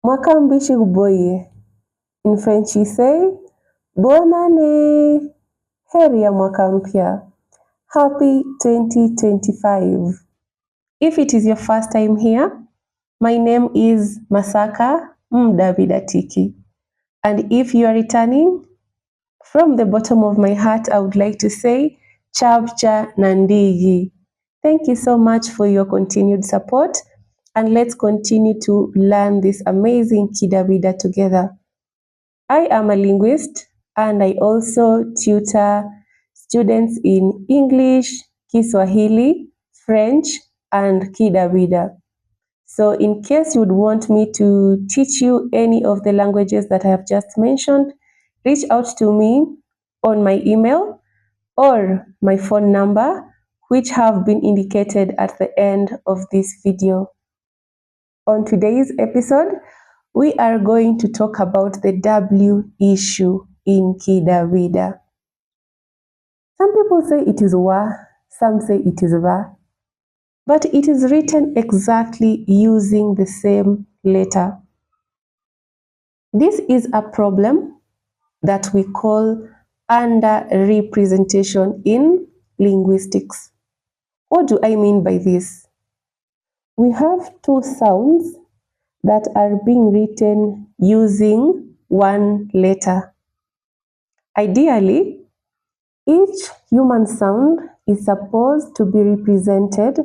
Mwaka mbishi uboye. In French we say, Bonne année! Heri ya mwaka mpya. Happy 2025. If it is your first time here, my name is Masaka Mdavidatiki. And if you are returning, from the bottom of my heart, I would like to say, Chabcha Nandigi. Thank you so much for your continued support, and let's continue to learn this amazing Kidawida together. I am a linguist, and I also tutor students in English, Kiswahili, French, and Kidawida. So in case you would want me to teach you any of the languages that I have just mentioned, reach out to me on my email or my phone number, which have been indicated at the end of this video. On today's episode, we are going to talk about the W issue in Kidawida. Some people say it is wa, some say it is va, but it is written exactly using the same letter. This is a problem that we call underrepresentation in linguistics. What do I mean by this? We have two sounds that are being written using one letter. Ideally, each human sound is supposed to be represented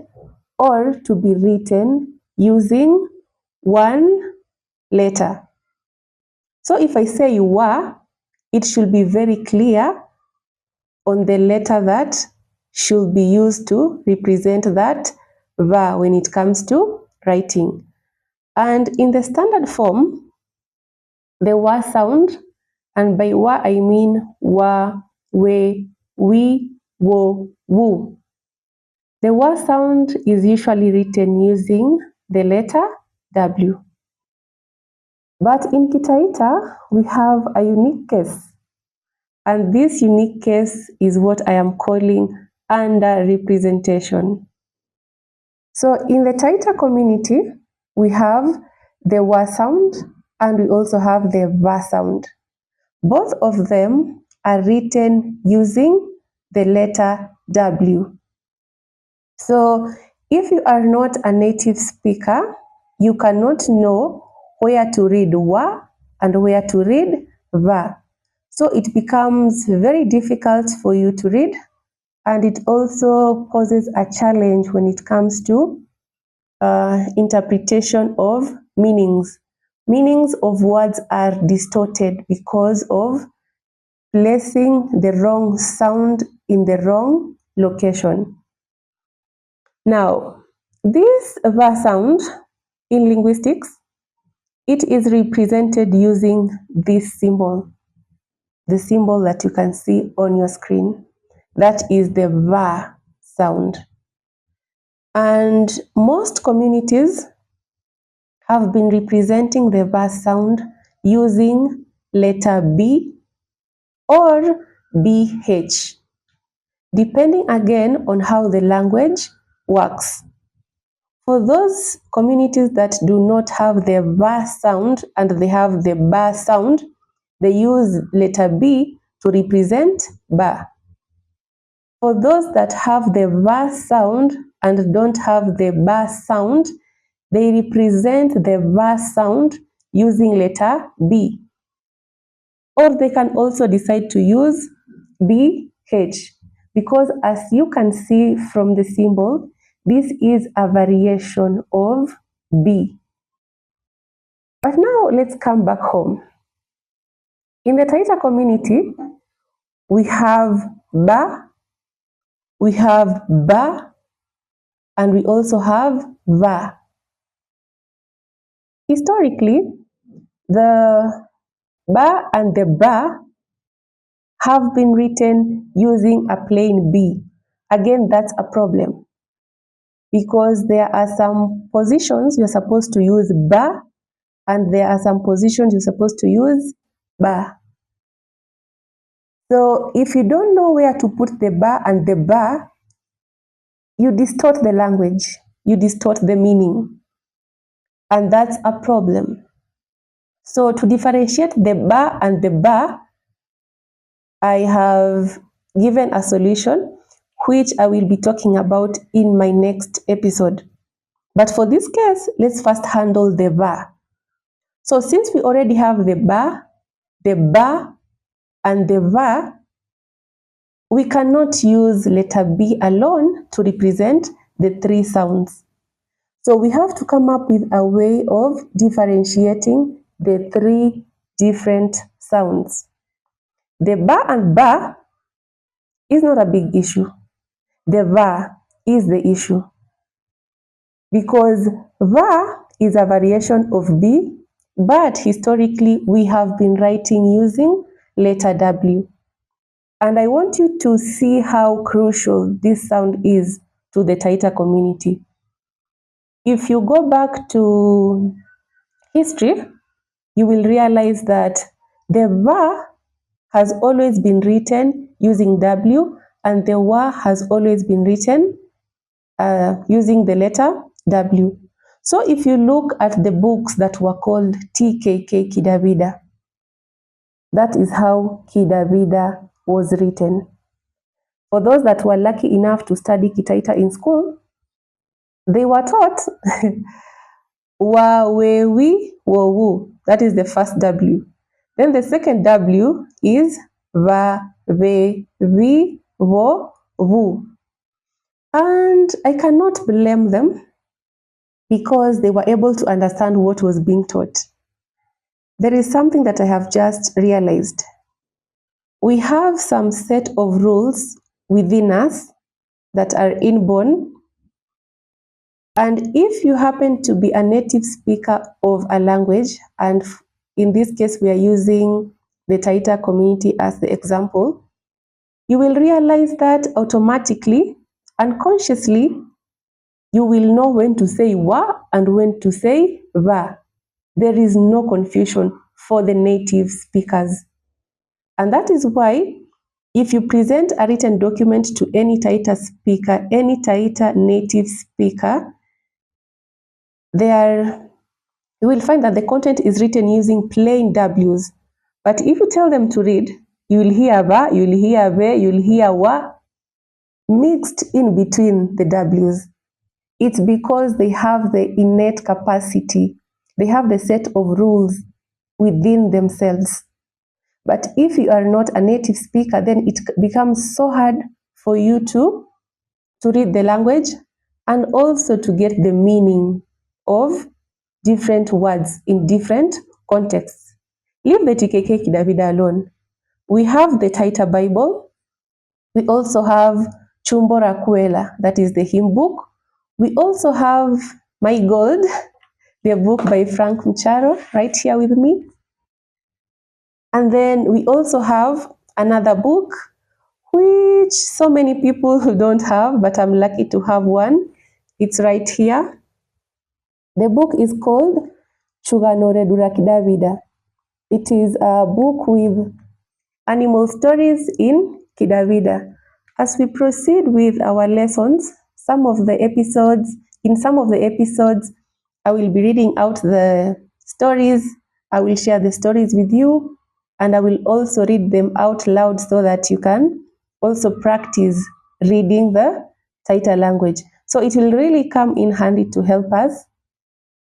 or to be written using one letter. So if I say wa, it should be very clear on the letter that should be used to represent that va when it comes to writing. And in the standard form, the wa sound, and by wa I mean wa, we, wo, wu. The wa sound is usually written using the letter W. But in Taita, we have a unique case. And this unique case is what I am calling underrepresentation. So in the Taita community, we have the wa sound and we also have the va sound. Both of them are written using the letter W. So if you are not a native speaker, you cannot know where to read wa and where to read va. So it becomes very difficult for you to read, and it also poses a challenge when it comes to interpretation of meanings. Meanings of words are distorted because of placing the wrong sound in the wrong location. Now, this va sound in linguistics, it is represented using this symbol, the symbol that you can see on your screen. That is the va sound. And most communities have been representing the va sound using letter B or BH, depending again on how the language works. For those communities that do not have the va sound and they have the ba sound, they use letter B to represent ba. For those that have the va sound and don't have the ba sound, they represent the va sound using letter B. Or they can also decide to use BH, because as you can see from the symbol, this is a variation of B. But now let's come back home. In the Taita community, we have ba, we have ba, and we also have va. Historically, the ba and the ba have been written using a plain B. Again, that's a problem, because there are some positions you're supposed to use ba, and there are some positions you're supposed to use ba. So if you don't know where to put the ba and the ba, you distort the language, you distort the meaning, and that's a problem. So to differentiate the ba and the ba, I have given a solution which I will be talking about in my next episode. But for this case, let's first handle the ba. So since we already have the ba, and the va, we cannot use letter B alone to represent the three sounds. So we have to come up with a way of differentiating the three different sounds. The ba and ba is not a big issue. The va is the issue, because va is a variation of B, but historically we have been writing using letter W. And I want you to see how crucial this sound is to the Taita community. If you go back to history, you will realize that the va has always been written using W, and the wa has always been written using the letter W. So if you look at the books that were called TKK Kidawida, that is how Kidawida was written. For those that were lucky enough to study Kitaita in school, they were taught wa, we, wi, wo, wu. That is the first W. Then the second W is va, ve, vi, wo, wu. And I cannot blame them, because they were able to understand what was being taught. There is something that I have just realized. We have some set of rules within us that are inborn. And if you happen to be a native speaker of a language, and in this case we are using the Taita community as the example, you will realize that automatically, unconsciously, you will know when to say wa and when to say va. There is no confusion for the native speakers. And that is why if you present a written document to any Taita speaker, any Taita native speaker, you will find that the content is written using plain W's. But if you tell them to read, you will hear va, you will hear ve, you will hear wa mixed in between the W's. It's because they have the innate capacity. They have the set of rules within themselves. But if you are not a native speaker, then it becomes so hard for you to read the language and also to get the meaning of different words in different contexts. Leave the TKK Kidawida alone. We have the Taita Bible. We also have Chumbora Kuela, that is the hymn book. We also have My Gold, the book by Frank Mcharo, right here with me. And then we also have another book, which so many people don't have, but I'm lucky to have one. It's right here. The book is called Chuganore Dura Kidawida. It is a book with animal stories in Kidawida. As we proceed with our lessons, in some of the episodes, I will be reading out the stories. I will share the stories with you, and I will also read them out loud so that you can also practice reading the Taita language. So it will really come in handy to help us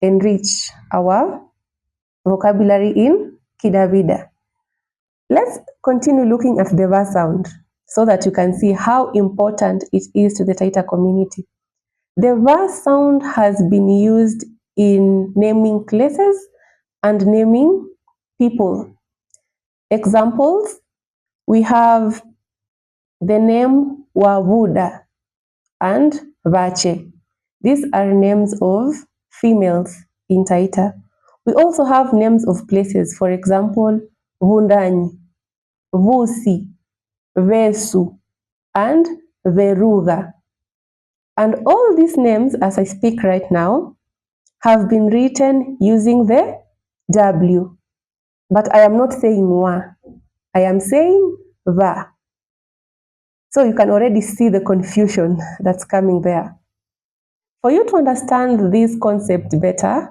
enrich our vocabulary in Kidawida. Let's continue looking at the va sound so that you can see how important it is to the Taita community. The va sound has been used in naming places and naming people. Examples, we have the name Wavuda and Vache. These are names of females in Taita. We also have names of places, for example, Vundanyi, Vusi, Vesu, and Veruga. And all these names, as I speak right now, have been written using the W. But I am not saying wa, I am saying va. So you can already see the confusion that's coming there. For you to understand this concept better,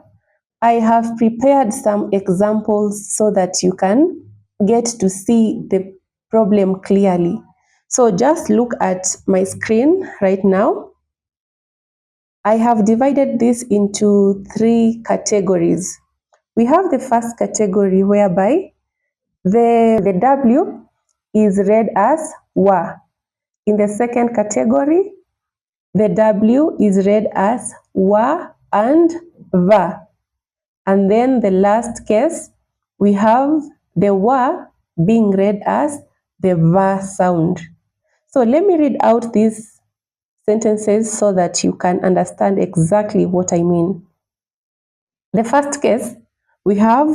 I have prepared some examples so that you can get to see the problem clearly. So just look at my screen right now. I have divided this into 3 categories. We have the first category whereby the W is read as wa. In the second category, the W is read as wa and va. And then the last case, we have the wa being read as the va sound. So let me read out these sentences so that you can understand exactly what I mean. The first case, we have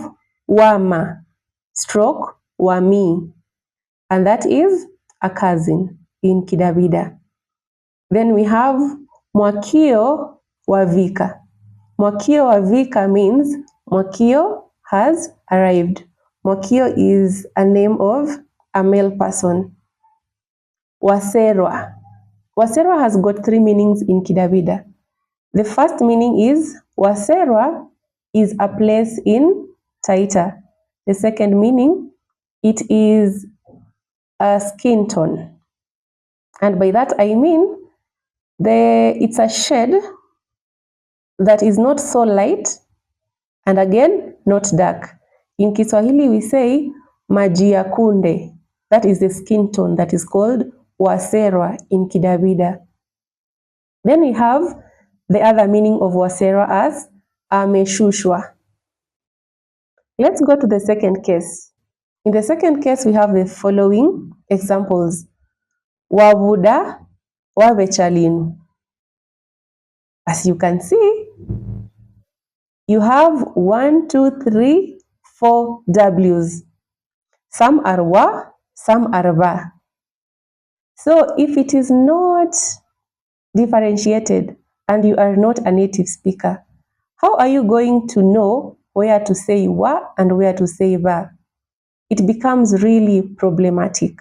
wama stroke wami, and that is a cousin in Kidawida. Then we have mwakio wavika. Mwakio wavika means Mwakio has arrived. Mwakio is a name of a male person. Waserwa. Waserwa has got 3 meanings in Kidawida. The first meaning is Waserwa is a place in Taita. The second meaning, it is a skin tone. And by that I mean it's a shade that is not so light and again not dark. In Kiswahili we say maji ya kunde. That is the skin tone that is called waserwa in Kidawida. Then we have the other meaning of waserwa as ameshushwa. Let's go to the second case. In the second case, we have the following examples. Wabuda wabechalinu. As you can see, you have 1, 2, 3, 4 W's. Some are wa, some are va. So if it is not differentiated and you are not a native speaker, how are you going to know where to say wa and where to say va? It becomes really problematic.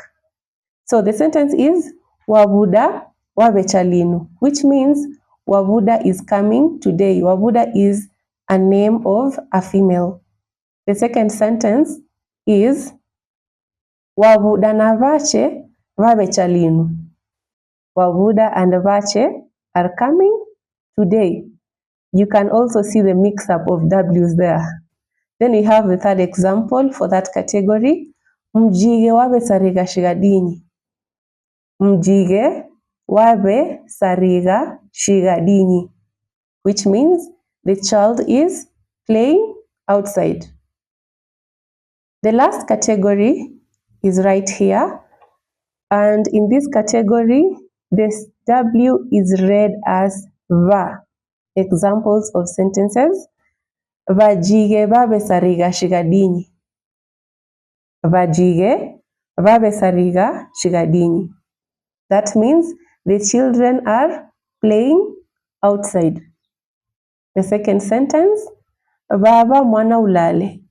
So the sentence is Wabuda wabechalinu, which means Wabuda is coming today. Wabuda is a name of a female. The second sentence is Wabuda na vache vabechalinu. Wabuda and vache are coming today. You can also see the mix-up of W's there. Then we have the third example for that category. Mjige wabe sariga shigadini. Mjige wabe sariga shigadini, which means the child is playing outside. The last category is right here, and in this category, this W is read as va. Examples of sentences: Vajige vabe sariga shigadini. Vajige vabe sariga shigadini. That means the children are playing outside. The second sentence, Baba mwana ulale.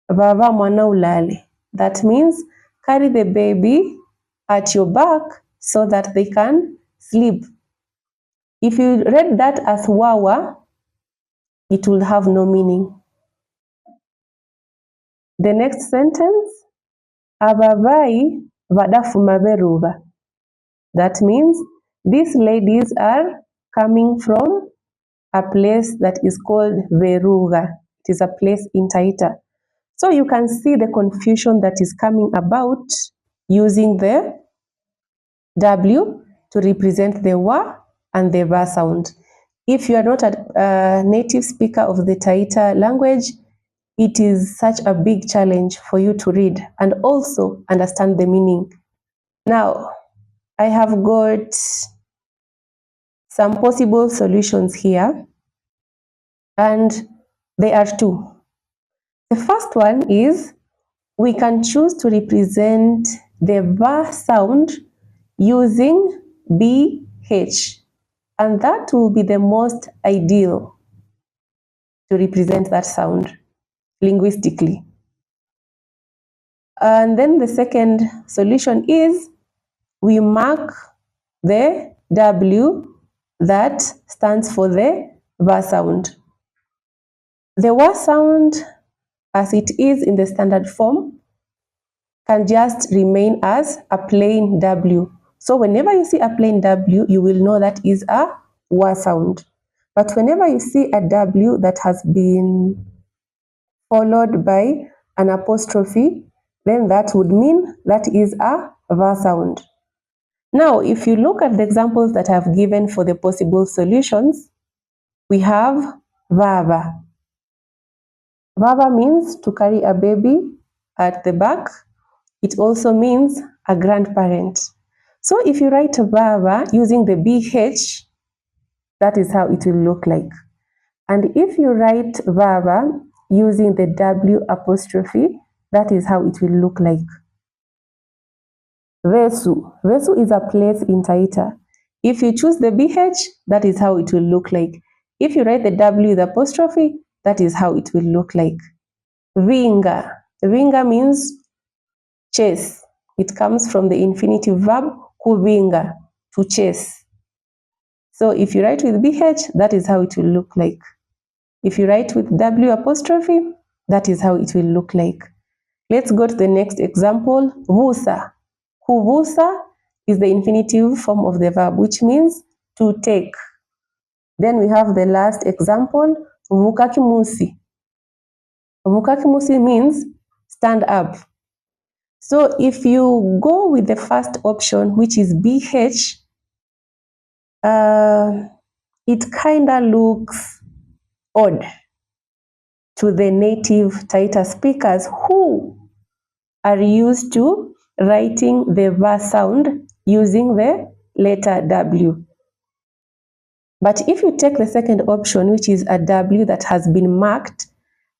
Baba mwana ulale. That means carry the baby at your back so that they can sleep. If you read that as wawa, it will have no meaning. The next sentence, Ababai vadafuma beruga. That means these ladies are coming from a place that is called Veruga. It is a place in Taita. So you can see the confusion that is coming about using the W to represent the wa and the va sound. If you are not a native speaker of the Taita language, it is such a big challenge for you to read and also understand the meaning. Now, I have got some possible solutions here, and there are 2. The first one is we can choose to represent the va sound using BH, and that will be the most ideal to represent that sound linguistically. And then the second solution is we mark the W that stands for the va sound. The wa sound, as it is in the standard form, can just remain as a plain W. So whenever you see a plain W, you will know that is a wa sound. But whenever you see a W that has been followed by an apostrophe, then that would mean that is a va sound. Now, if you look at the examples that I've given for the possible solutions, we have vava. Vava means to carry a baby at the back. It also means a grandparent. So if you write vava using the BH, that is how it will look like. And if you write vava using the W apostrophe, that is how it will look like. Vesu. Vesu is a place in Taita. If you choose the BH, that is how it will look like. If you write the W with apostrophe, that is how it will look like. Vinga. Vinga means chase. It comes from the infinitive verb kuvinga, to chase. So if you write with BH, that is how it will look like. If you write with W apostrophe, that is how it will look like. Let's go to the next example. Vusa. Kuvusa is the infinitive form of the verb, which means to take. Then we have the last example, vukakimusi. Vukakimusi means stand up. So if you go with the first option, which is BH, it kind of looks odd to the native Taita speakers who are used to writing the va sound using the letter W. But if you take the second option, which is a W that has been marked,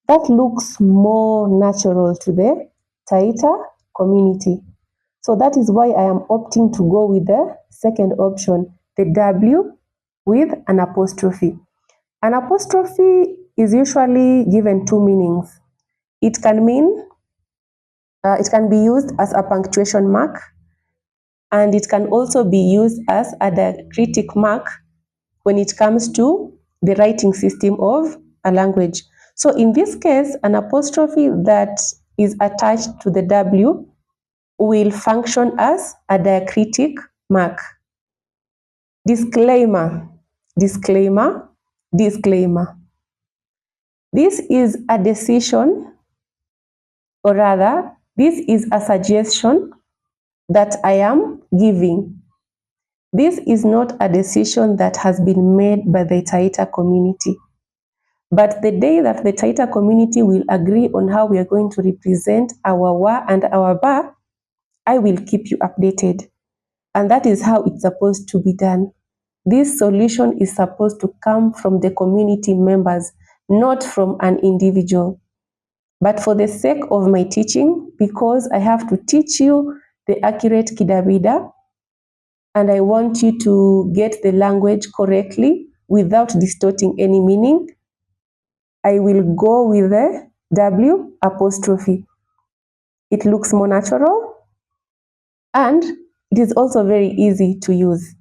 that looks more natural to the Taita community. So that is why I am opting to go with the second option, the W with an apostrophe. An apostrophe is usually given two meanings. It can be used as a punctuation mark, and it can also be used as a diacritic mark when it comes to the writing system of a language. So in this case, an apostrophe that is attached to the W will function as a diacritic mark. Disclaimer, disclaimer, disclaimer. This is a decision, or rather, this is a suggestion that I am giving. This is not a decision that has been made by the Taita community. But the day that the Taita community will agree on how we are going to represent our wa and our ba, I will keep you updated. And that is how it's supposed to be done. This solution is supposed to come from the community members, not from an individual. But for the sake of my teaching, because I have to teach you the accurate Kidawida, and I want you to get the language correctly without distorting any meaning, I will go with the W apostrophe. It looks more natural, and it is also very easy to use.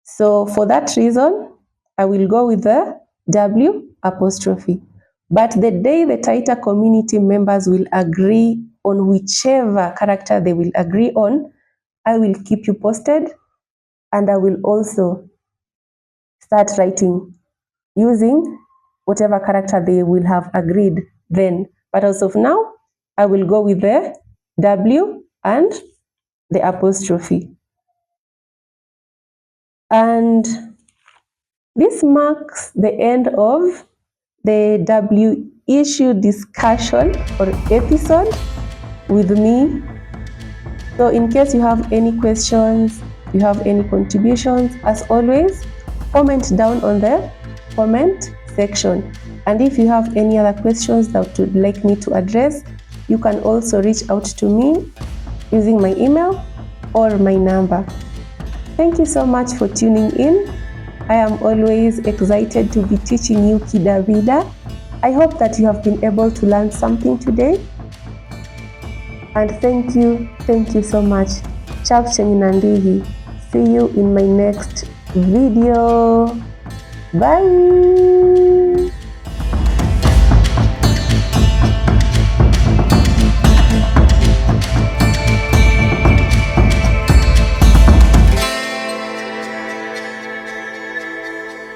So for that reason, I will go with the W apostrophe. But the day the Taita community members will agree on whichever character they will agree on, I will keep you posted, and I will also start writing using whatever character they will have agreed then. But as of now, I will go with the W and the apostrophe. And this marks the end of the W issue discussion or episode with me. So in case you have any questions, you have any contributions, as always, comment down on the comment section. And if you have any other questions that you would like me to address, you can also reach out to me using my email or my number. Thank you so much for tuning in. I am always excited to be teaching you Kidawida. I hope that you have been able to learn something today. And thank you so much. Chap Cheminandihi. See you in my next video. Bye.